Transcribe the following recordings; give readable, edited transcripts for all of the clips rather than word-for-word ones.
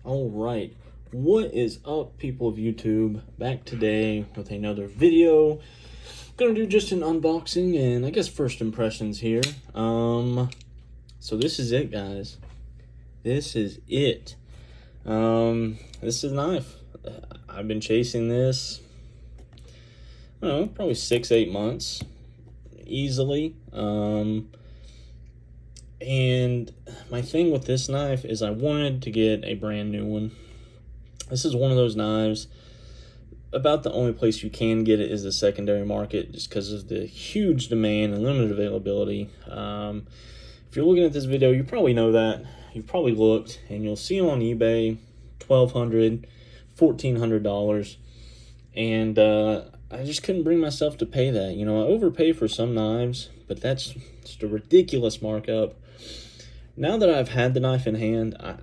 All right, what is up, people of YouTube? Back today with another video. Gonna do just an unboxing and I guess first impressions here. So this is it, guys. This is it. This is a knife. I've been chasing this, I don't know, probably 6-8 months easily. And my thing with this knife is I wanted to get a brand new one. This is one of those knives, about the only place you can get it is the secondary market, just because of the huge demand and limited availability. If you're looking at this video, you probably know that. You probably looked, and you'll see them on eBay, $1,200, $1,400. And I just couldn't bring myself to pay that. You know, I overpay for some knives, but that's just a ridiculous markup. Now that I've had the knife in hand, I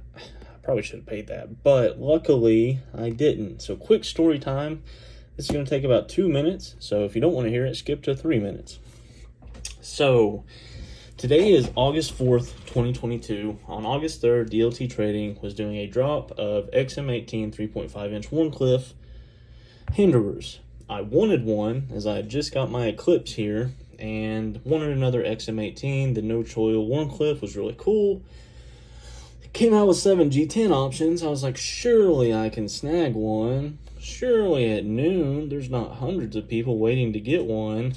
probably should have paid that, but luckily I didn't. So quick story time. This is going to take about 2 minutes, so if you don't want to hear it, skip to 3 minutes. So today is August 4th, 2022. On August 3rd, DLT Trading was doing a drop of XM18 3.5-inch Wharncliffe hinderers. I wanted one, as I had just got my Eclipse here, and wanted another XM18. The no choil Wharncliffe was really cool. It came out with 7 G10 options. I was like, surely I can snag one. Surely at noon, there's not hundreds of people waiting to get one.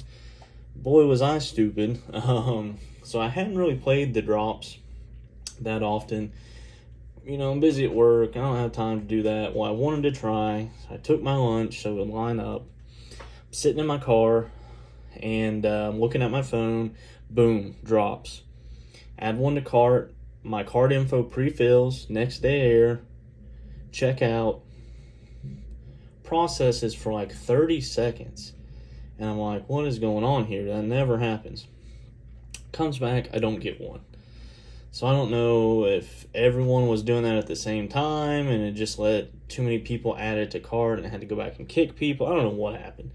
Boy, was I stupid. So I hadn't really played the drops that often. You know, I'm busy at work. I don't have time to do that. Well, I wanted to try. I took my lunch so it would line up. I'm sitting in my car, and I'm looking at my phone. Boom, drops. Add one to cart. My card info pre-fills. Next day air. Check out. Processes for like 30 seconds. And I'm like, what is going on here? That never happens. Comes back, I don't get one. So I don't know if everyone was doing that at the same time and it just let too many people add it to cart and I had to go back and kick people. I don't know what happened.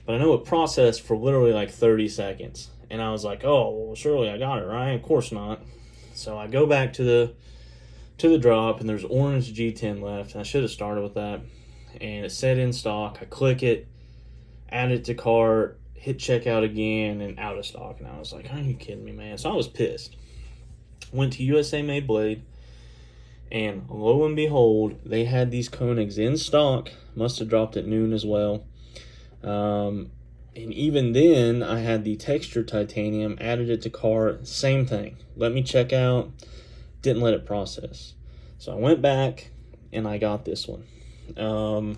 But I know it processed for literally like 30 seconds. And I was like, oh, well, surely I got it, right? Of course not. So I go back to the drop and there's orange G10 left. And I should have started with that. And it said in stock. I click it, add it to cart, hit checkout again, and out of stock. And I was like, are you kidding me, man? So I was pissed. Went to USA Made Blade, and lo and behold, they had these Koenigs in stock. Must have dropped at noon as well. And even then, I had the texture titanium, added it to cart, same thing. Let me check out, didn't let it process. So I went back, and I got this one. And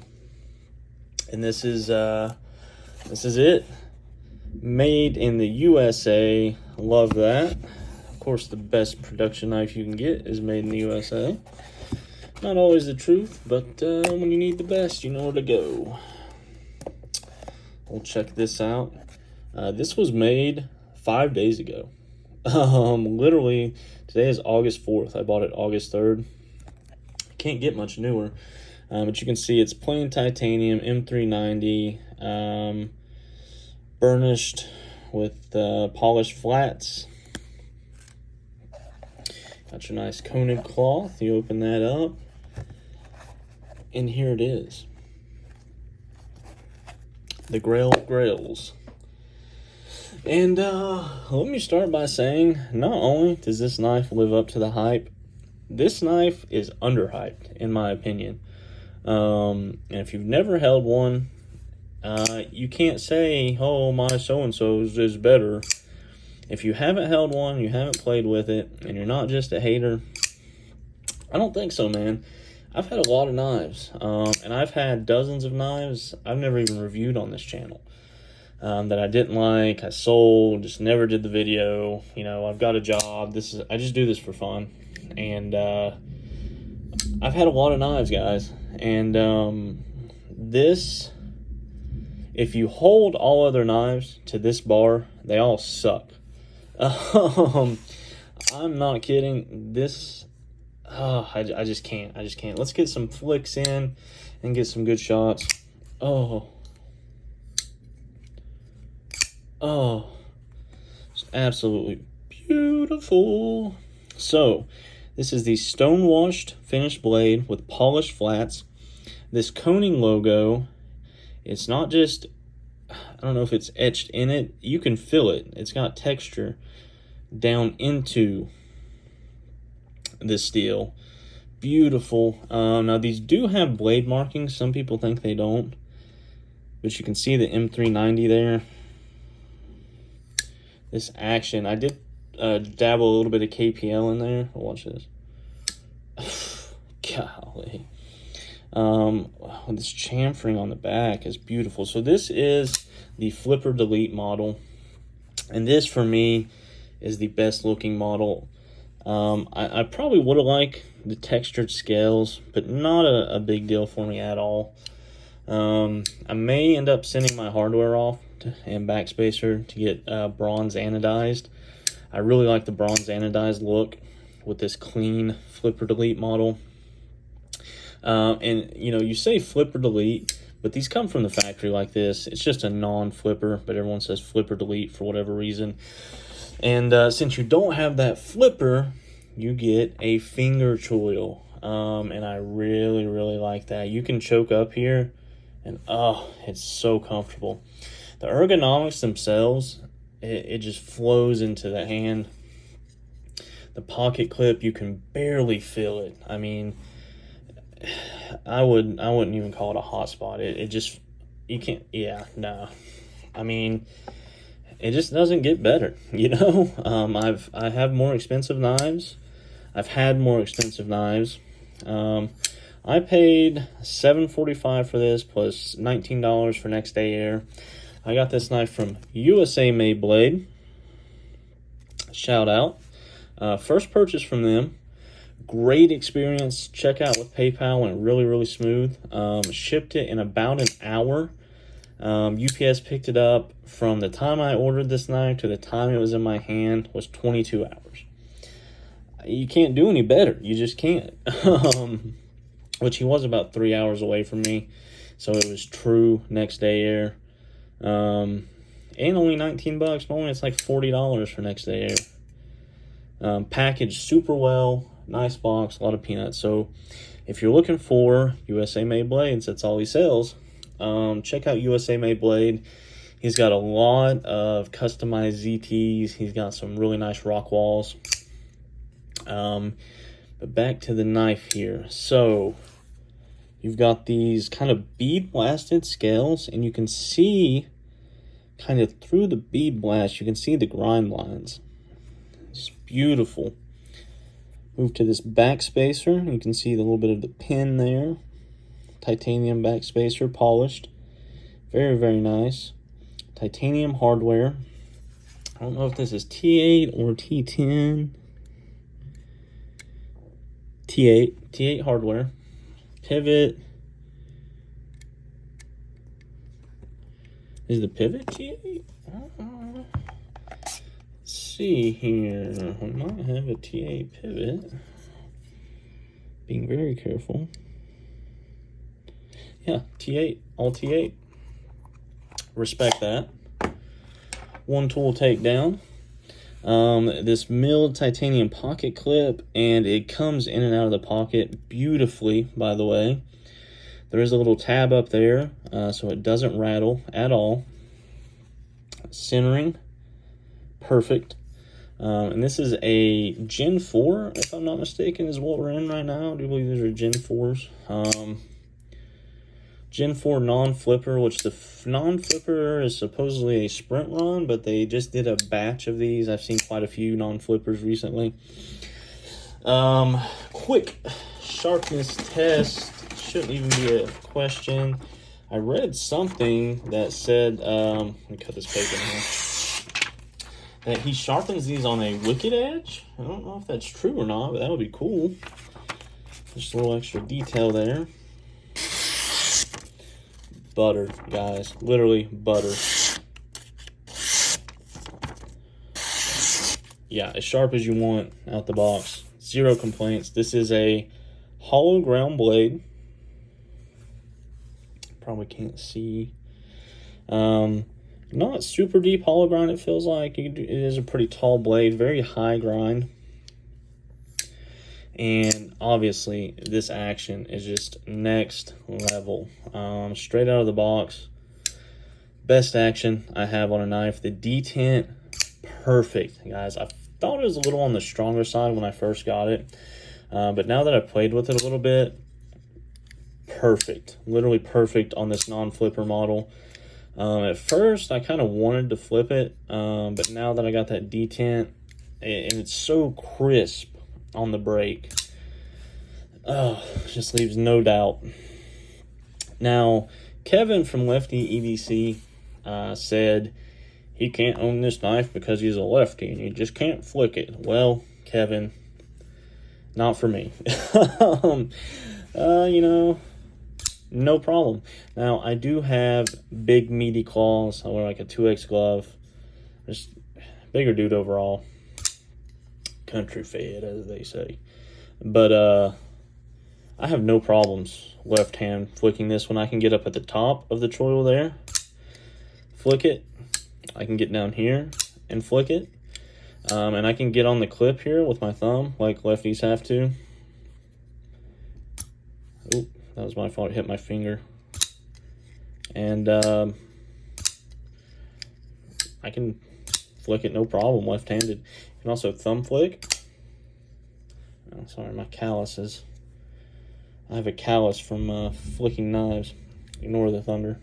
this is it. Made in the USA. Love that. Of course, the best production knife you can get is made in the USA. Not always the truth, but when you need the best, you know where to go. We'll check this out. This was made 5 days ago. Literally, today is August 4th. I bought it August 3rd. Can't get much newer. But you can see it's plain titanium M390, burnished with polished flats. Got your nice Koenig cloth. You open that up, and here it is. The Grail Grails. And let me start by saying, not only does this knife live up to the hype, this knife is underhyped, in my opinion. And if you've never held one, you can't say, oh, my so-and-so's is better. If you haven't held one, you haven't played with it, and you're not just a hater, I don't think so, man. I've had a lot of knives, and I've had dozens of knives I've never even reviewed on this channel, that I didn't like, I sold, just never did the video. You know, I've got a job. I just do this for fun, and I've had a lot of knives, guys, and this, if you hold all other knives to this bar, they all suck. I'm not kidding. This, I just can't. Let's get some flicks in and get some good shots. Oh, it's absolutely beautiful. So This is the stone-washed finished blade with polished flats. This Koenig logo, it's not just, I don't know if it's etched in it. You can feel it. It's got texture down into the steel. Beautiful. Now, these do have blade markings. Some people think they don't. But you can see the M390 there. This action, I did dabble a little bit of KPL in there. Watch this. Golly. This chamfering on the back is beautiful. So this is the Flipper Delete model. And this, for me, is the best looking model. I probably would have liked the textured scales, but not a big deal for me at all. I may end up sending my hardware off and backspacer to get bronze anodized. I really like the bronze anodized look with this clean Flipper Delete model. And, you know, you say Flipper Delete, but these come from the factory like this. It's just a non-flipper, but everyone says Flipper Delete for whatever reason. And since you don't have that flipper, you get a finger choil. And I really, really like that. You can choke up here, and oh, it's so comfortable. The ergonomics themselves, it just flows into the hand. The pocket clip, you can barely feel it. I mean, I wouldn't even call it a hot spot. It just, you can't, yeah, no. I mean, it just doesn't get better, you know? I have more expensive knives. I've had more expensive knives. I paid $7.45 for this plus $19 for next day air. I got this knife from USA Made Blade. Shout out. First purchase from them. Great experience. Check out with PayPal. Went really, really smooth. Shipped it in about an hour. UPS picked it up from the time I ordered this knife to the time it was in my hand was 22 hours. You can't do any better. You just can't. Which he was about 3 hours away from me. So it was true next day air. And only $19. Normally it's like $40 for next day air. Packaged super well. Nice box, a lot of peanuts. So if you're looking for USA Made blades, that's all he sells. Check out USA Made Blade. He's got a lot of customized ZTs. He's got some really nice rock walls. But back to the knife here. So you've got these kind of bead blasted scales, and you can see kind of through the bead blast, you can see the grind lines. It's beautiful. Move to this backspacer. You can see the little bit of the pin there. Titanium backspacer, polished. Very, very nice. Titanium hardware. I don't know if this is T8 or T10. T8 hardware. Pivot. Is the pivot T8? Let's see here. I might have a T8 pivot. Being very careful. Yeah, T8, all T8. Respect that. One tool takedown. This milled titanium pocket clip, and it comes in and out of the pocket beautifully, by the way. There is a little tab up there, so it doesn't rattle at all. Centering, perfect. And this is a Gen 4, if I'm not mistaken, is what we're in right now. I do believe these are Gen 4s. Gen 4 non-flipper, which the non-flipper is supposedly a sprint run, but they just did a batch of these. I've seen quite a few non-flippers recently. Quick sharpness test. Shouldn't even be a question. I read something that said, let me cut this paper in here, that he sharpens these on a wicked edge. I don't know if that's true or not, but that would be cool. Just a little extra detail there. Butter, guys. Literally butter. Yeah, as sharp as you want out the box. Zero complaints. This is a hollow ground blade. Probably can't see. Not super deep hollow grind, it feels like. It is a pretty tall blade. Very high grind. And obviously, this action is just next level. Straight out of the box. Best action I have on a knife. The detent, perfect, guys. I thought it was a little on the stronger side when I first got it. But now that I've played with it a little bit, perfect. Literally perfect on this non-flipper model. At first, I kind of wanted to flip it. But now that I got that detent, and it's so crisp on the break, just leaves no doubt. Now, Kevin from Lefty EDC said he can't own this knife because he's a lefty and you just can't flick it. Well, Kevin, not for me. You know, no problem. Now, I do have big meaty claws. I wear like a 2X glove. Just bigger dude overall. Country fed, as they say. But I have no problems left hand flicking this when I can get up at the top of the choil there. Flick it. I can get down here and flick it. And I can get on the clip here with my thumb like lefties have to. Oop, that was my fault. It hit my finger. And I can flick it no problem left-handed. You can also thumb flick. Oh, sorry, my calluses. I have a callus from flicking knives. Ignore the thunder.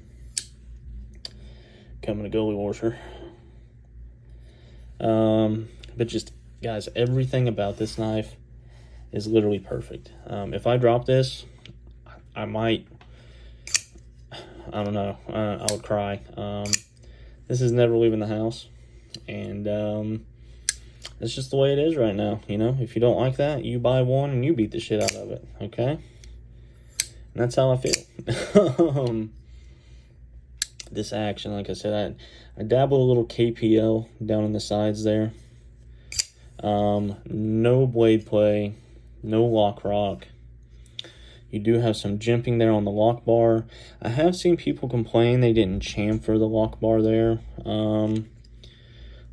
Coming to goalie washer. But just, guys, everything about this knife is literally perfect. If I drop this, I might, I don't know, I would cry. This is never leaving the house. And it's just the way it is right now, you know? If you don't like that, you buy one and you beat the shit out of it, okay? And that's how I feel. This action, like I said, I dabble a little KPL down on the sides there. No blade play, no lock rock. You do have some jimping there on the lock bar. I have seen people complain they didn't chamfer the lock bar there.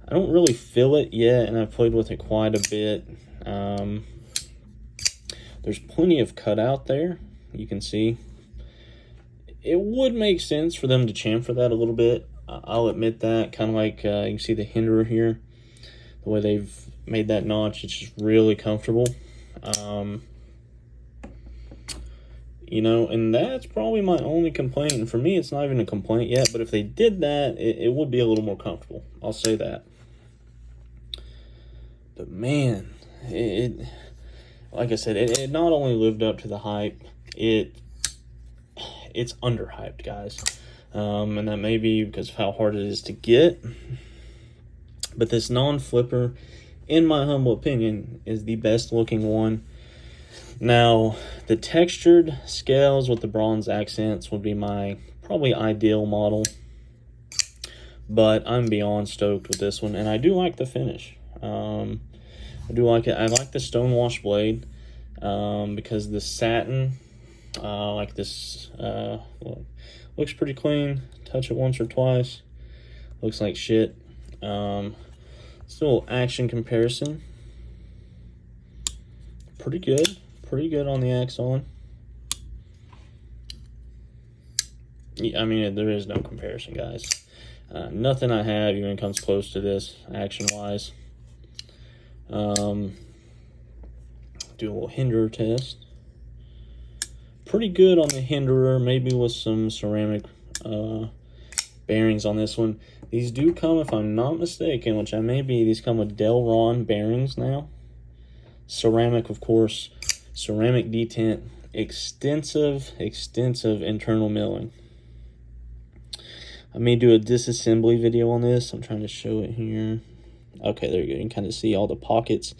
I don't really feel it yet, and I've played with it quite a bit. There's plenty of cutout there, you can see. It would make sense for them to chamfer that a little bit. I'll admit that. Kind of like you can see the hinderer here. The way they've made that notch, it's just really comfortable. You know, and that's probably my only complaint. And for me, it's not even a complaint yet. But if they did that, it would be a little more comfortable. I'll say that. But man, like I said, it not only lived up to the hype, it's underhyped, guys. And that may be because of how hard it is to get. But this non-flipper, in my humble opinion, is the best looking one. Now, the textured scales with the bronze accents would be my probably ideal model. But I'm beyond stoked with this one. And I do like the finish. I do like it. I like the stonewash blade because the satin, like this, looks pretty clean. Touch it once or twice. Looks like shit. Still action comparison. Pretty good. Pretty good on the Axon. I mean, there is no comparison, guys. Nothing I have even comes close to this action-wise. Do a little hinderer test. Pretty good on the hinderer, maybe with some ceramic bearings on this one. These do come, if I'm not mistaken, which I may be, these come with Delron bearings now. Ceramic, of course. Ceramic detent. Extensive internal milling. I may do a disassembly video on this. I'm trying to show it here. Okay, there you go. You can kind of see all the pockets,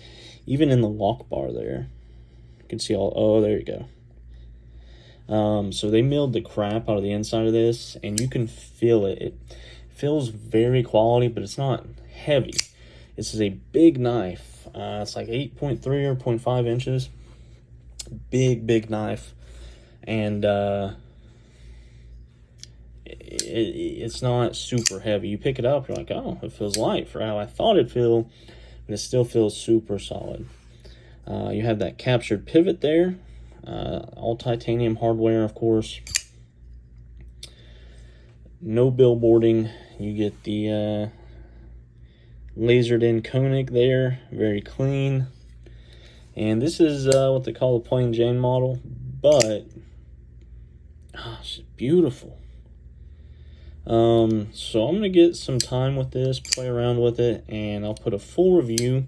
even in the lock bar there. You can see all, oh, there you go. So they milled the crap out of the inside of this, and you can feel it. It feels very quality, but it's not heavy. This is a big knife. It's like 8.3 or 0.5 inches. Big knife. And it's not super heavy. You pick it up, you're like, oh, it feels light for how I thought it'd feel, but it still feels super solid. You have that captured pivot there, all titanium hardware, of course. No billboarding. You get the lasered in Koenig there, very clean. And this is what they call a plain Jane model, but it's beautiful. So I'm gonna get some time with this, play around with it, and I'll put a full review.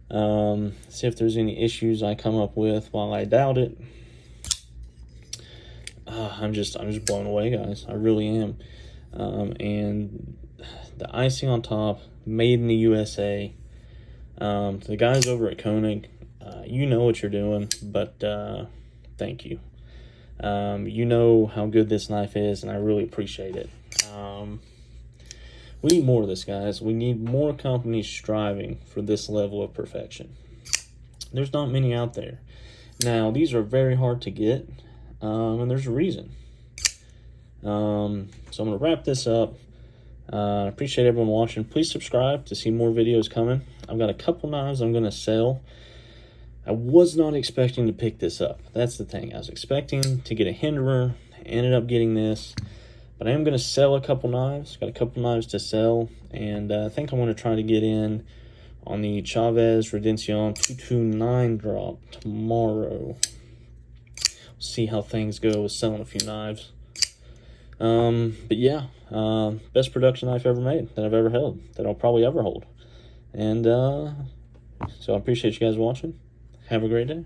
See if there's any issues I come up with. While I doubt it, I'm just blown away, guys. I really am. And the icing on top, made in the USA. To the guys over at Koenig, you know what you're doing, but thank you. You know how good this knife is, and I really appreciate it. We need more of this, guys. We need more companies striving for this level of perfection. There's not many out there. Now, these are very hard to get, and there's a reason. So I'm going to wrap this up. I appreciate everyone watching. Please subscribe to see more videos coming. I've got a couple knives I'm going to sell. I was not expecting to pick this up. That's the thing. I was expecting to get a Hinderer. I ended up getting this. But I am going to sell a couple knives. Got a couple knives to sell. And I think I'm going to try to get in on the Chavez Redención 229 drop tomorrow. See how things go with selling a few knives. But yeah, best production knife ever made, that I've ever held, that I'll probably ever hold. And so I appreciate you guys watching. Have a great day.